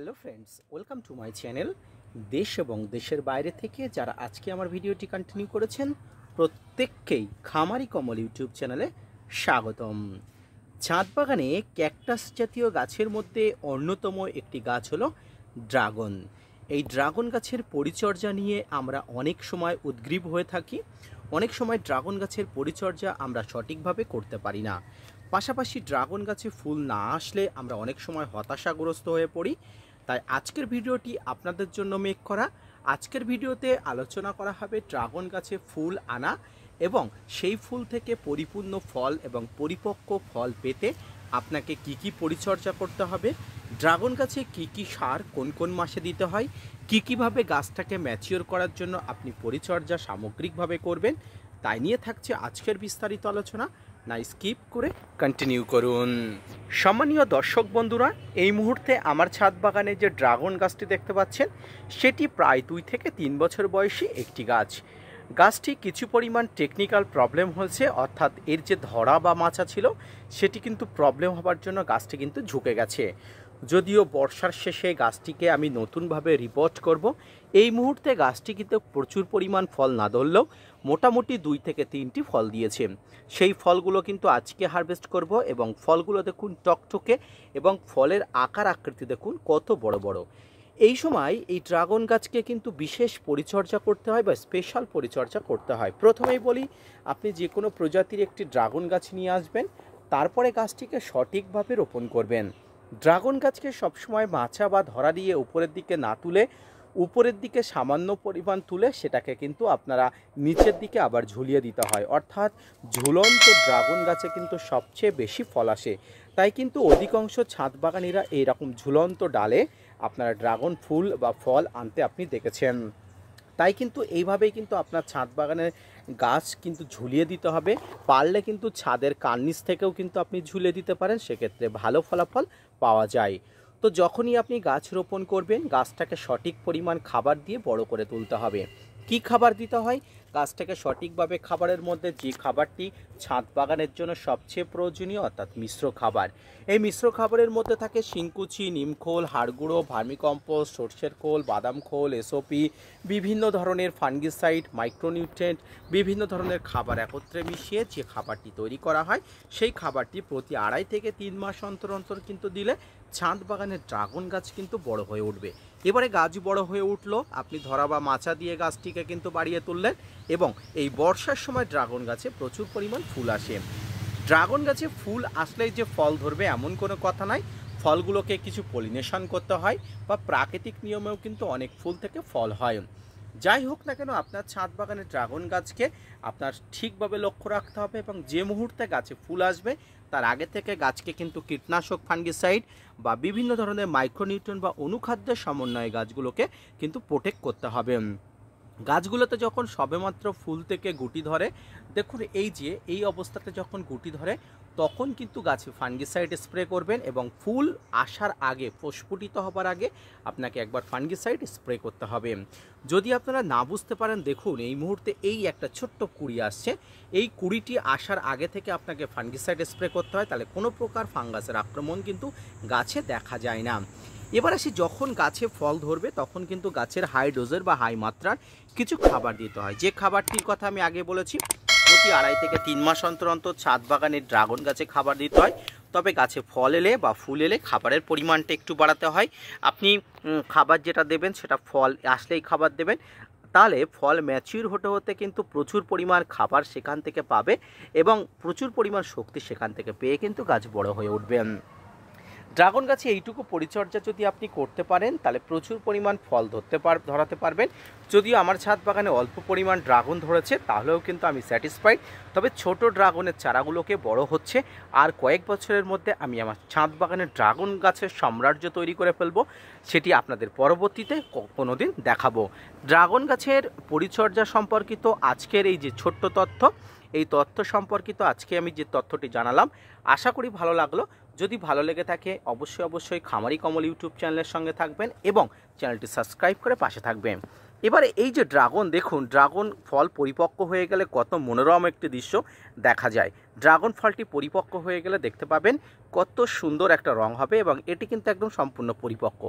Hello friends, welcome to my channel. দেশ এবং দেশের বাইরে থেকে যারা আজকে আমার ভিডিওটি কন্টিনিউ করেছেন প্রত্যেককেই খামারি কমল ইউটিউব চ্যানেলে স্বাগতম। ছাদ বাগানে ক্যাকটাস জাতীয় গাছের মধ্যে অন্যতম একটি গাছ হলো ড্রাগন। এই ড্রাগন গাছের পরিচর্যা নিয়ে আমরা অনেক সময় উদ্গ্রীব হয়ে থাকি। অনেক সময় ড্রাগন গাছের পরিচর্যা আমরা সঠিকভাবে করতে পারি না। পাশাপাশি ড্রাগন গাছে ফুল না আসলে আমরা অনেক সময় হতাশাগ্রস্ত হয়ে পড়ি। তাই আজকের ভিডিওটি আপনাদের জন্য মেক করা। আজকের ভিডিওতে আলোচনা করা হবে ড্রাগন গাছে ফুল আনা এবং সেই ফুল থেকে পরিপূর্ণ ফল এবং পরিপক্ক ফল পেতে আপনাকে কি কি পরিচর্যা করতে হবে, ড্রাগন গাছে কি কি সার কোন কোন মাসে দিতে হয়, কীভাবে গাছটাকে ম্যাচিওর করার জন্য আপনি পরিচর্যা সামগ্রিকভাবে করবেন, তাই নিয়ে থাকছে আজকের বিস্তারিত আলোচনা। না স্কিপ করে কন্টিনিউ করুন। সম্মানীয় দর্শক বন্ধুরা, এই মুহূর্তে আমার ছাদ বাগানে যে ড্রাগন গাছটি দেখতে পাচ্ছেন সেটি প্রায় 2 থেকে 3 বছর বয়সী একটি গাছ। গাছটি কিছু পরিমাণ টেকনিক্যাল প্রবলেম হয়েছে, অর্থাৎ এর যে ধরা বা মাচা ছিল সেটি কিন্তু প্রবলেম হবার জন্য গাছটি কিন্তু ঝুঁকে গেছে। যদিও বর্ষার শেষে গাছটিকে আমি নতুনভাবে রিপোর্ট করব। এই মুহূর্তে গাছটি কিন্তু প্রচুর পরিমাণ ফল না ধরলেও মোটামুটি 2 থেকে 3টি ফল দিয়েছে। সেই ফলগুলো কিন্তু আজকে হারভেস্ট করব এবং ফলগুলো দেখুন টকটকে এবং ফলের আকার আকৃতি দেখুন কত বড় বড়। এই সময় এই ড্রাগন গাছকে কিন্তু বিশেষ পরিচর্যা করতে হয় বা স্পেশাল পরিচর্যা করতে হয়। প্রথমেই বলি, আপনি যে কোনো প্রজাতির একটি ড্রাগন গাছ নিয়ে আসবেন, তারপরে গাছটিকে সঠিকভাবে রোপণ করবেন। ড্রাগন গাছকে সবসময় মাচা বা ধরা দিয়ে উপরের দিকে না তুলে উপরের দিকে সামান্য পরিমাণ তুলে সেটাকে কিন্তু আপনারা নিচের দিকে আবার ঝুলিয়ে দিতে হয়, অর্থাৎ ঝুলন্ত ড্রাগন গাছে কিন্তু সবচেয়ে বেশি ফল আসে। তাই কিন্তু অধিকাংশ ছাদ বাগানিরা এইরকম ঝুলন্ত ডালে আপনারা ড্রাগন ফুল বা ফল আনতে আপনি দেখেছেন। তাই কিন্তু এইভাবেই কিন্তু আপনার ছাদ বাগানের গাছ কিন্তু ঝুলিয়ে দিতে হবে। পারলে কিন্তু ছাদের কার্নিস থেকেও কিন্তু আপনি ঝুলিয়ে দিতে পারেন, সেক্ষেত্রে ভালো ফলাফল পাওয়া যায়। তো যখনই আপনি গাছ রোপণ করবেন গাছটাকে সঠিক পরিমাণ খাবার দিয়ে বড় করে তুলতে হবে। কি খাবার দিতে হয়? গাছটাকে সঠিকভাবে খাবারের মধ্যে যে খাবারটি ছাদ বাগানের জন্য সবচেয়ে প্রয়োজনীয়, অর্থাৎ মিশ্র খাবার। এই মিশ্র খাবারের মধ্যে থাকে শিংকুচি, নিমখোল, হাড়গুঁড়ো, ভার্মিকম্পোস্ট, সর্ষের খোল, বাদাম খোল, এসওপি, বিভিন্ন ধরনের ফাঙ্গিসাইড, মাইক্রোনিউট্রিয়েন্ট, বিভিন্ন ধরনের খাবার একত্রে মিশিয়ে যে খাবারটি তৈরি করা হয় সেই খাবারটি প্রতি 2.5 থেকে 3 মাস অন্তর অন্তর কিন্তু দিলে ছাদ বাগানের ড্রাগন গাছ কিন্তু বড় হয়ে উঠবে। এবারে গাছ বড় হয়ে উঠলো, আপনি ধরা বা মাচা দিয়ে গাছটিকে কিন্তু বাড়িয়ে তুললেন এবং এই বর্ষার সময় ড্রাগন গাছে প্রচুর পরিমাণ ফুল আসে। ড্রাগন গাছে ফুল আসলেই যে ফল ধরবে এমন কোনো কথা নাই। ফলগুলোকে কিছু পলিনেশন করতে হয় বা প্রাকৃতিক নিয়মেও কিন্তু অনেক ফুল থেকে ফল হয়। যাই হোক না কেন, আপনার ছাদ বাগানে ড্রাগন গাছকে আপনার ঠিকভাবে লক্ষ্য রাখতে হবে এবং যে মুহূর্তে গাছে ফুল আসবে তার আগে থেকে গাছকে কিন্তু কীটনাশক, ফাঙ্গিসাইড বা বিভিন্ন ধরনের মাইক্রোনিউট্রিয়েন্ট বা অনুখাদ্যের সমন্বয়ে গাছগুলোকে কিন্তু প্রোটেক্ট করতে হবে। গাছগুলোতে যখন সবেমাত্র ফুল থেকে গুটি ধরে, দেখুন এই অবস্থাতে যখন গুটি ধরে তখন কিন্তু গাছে ফাঙ্গিসাইড স্প্রে করবেন এবং ফুল আসার আগে, প্রস্ফুটিত হবার আগে আপনাকে একবার ফাঙ্গিসাইড স্প্রে করতে হবে। যদি আপনারা না বুঝতে পারেন, দেখুন এই মুহূর্তে এই একটা ছোট্ট কুড়ি আসছে, এই কুড়িটি আসার আগে থেকে আপনাকে ফাঙ্গিসাইড স্প্রে করতে হয়, তাহলে কোনো প্রকার ফাঙ্গাসের আক্রমণ কিন্তু গাছে দেখা যায় না। এবার আসি, যখন গাছে ফল ধরবে তখন কিন্তু গাছের হাই ডোজের বা হাই মাত্রার কিছু খাবার দিতে হয়। যে খাবারটির কথা আমি আগে বলেছি, প্রতি 2.5 থেকে 3 মাস অন্তর অন্তর ছাদ বাগানের ড্রাগন গাছে খাবার দিতে হয়। তবে গাছে ফল এলে বা ফুল এলে খাবারের পরিমাণটা একটু বাড়াতে হয়। আপনি খাবার যেটা দেবেন সেটা ফল আসলেই খাবার দেবেন, তাহলে ফল ম্যাচিউর হতে হতে কিন্তু প্রচুর পরিমাণ খাবার সেখান থেকে পাবে এবং প্রচুর পরিমাণ শক্তি সেখান থেকে পেয়ে কিন্তু গাছ বড় হয়ে উঠবে। ড্রাগন গাছে এইটুকু পরিচর্যা যদি আপনি করতে পারেন তাহলে প্রচুর পরিমাণ ফল ধরাতে পারবেন। যদিও আমার ছাদ বাগানে অল্প পরিমাণ ড্রাগন ধরেছে তাহলেও কিন্তু আমি স্যাটিসফাইড। তবে ছোট ড্রাগনের চারাগুলোকে বড় হচ্ছে, আর কয়েক বছরের মধ্যে আমি আমার ছাদ বাগানে ড্রাগন গাছের সাম্রাজ্য তৈরি করে ফেলবো। সেটি আপনাদের পরবর্তীতে কোনো দিন দেখাবো। ড্রাগন গাছের পরিচর্যা সম্পর্কিত আজকের এই যে ছোট্ট তথ্য, এই তথ্য সম্পর্কিত আজকে আমি যে তথ্যটি জানালাম, আশা করি ভালো লাগলো। যদি ভালো লেগে থাকে অবশ্যই খামারি কমল ইউটিউব চ্যানেলের সঙ্গে থাকবেন এবং চ্যানেলটি সাবস্ক্রাইব করে পাশে থাকবেন। এবারে এই যে ড্রাগন, দেখুন ড্রাগন ফল পরিপক্ক হয়ে গেলে কত মনোরম একটি দৃশ্য দেখা যায়। ড্রাগন ফলটি পরিপক্ক হয়ে গেলে দেখতে পাবেন কত সুন্দর একটা রং হবে, এবং এটি কিন্তু একদম সম্পূর্ণ পরিপক্ক।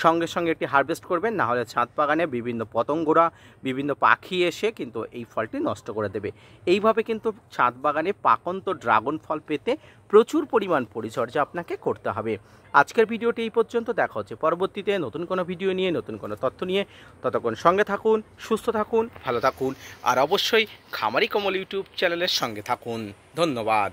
সঙ্গে সঙ্গে এটি হারভেস্ট করবেন, না হলে ছাদ বাগানে বিভিন্ন পতঙ্গরা, বিভিন্ন পাখি এসে কিন্তু এই ফলটি নষ্ট করে দেবে। এইভাবে কিন্তু ছাদ বাগানে পাকন্ত ড্রাগন ফল পেতে প্রচুর পরিমাণ পরিচর্যা আপনাকে করতে হবে। আজকের ভিডিওটি এই পর্যন্ত, দেখা হচ্ছে পরবর্তীতে নতুন কোনো ভিডিও নিয়ে, নতুন কোনো তথ্য নিয়ে। ততক্ষণ সঙ্গে থাকুন, সুস্থ থাকুন, ভালো থাকুন, আর অবশ্যই খামারি কমল ইউটিউব চ্যানেলের সঙ্গে থাকুন। ধন্যবাদ।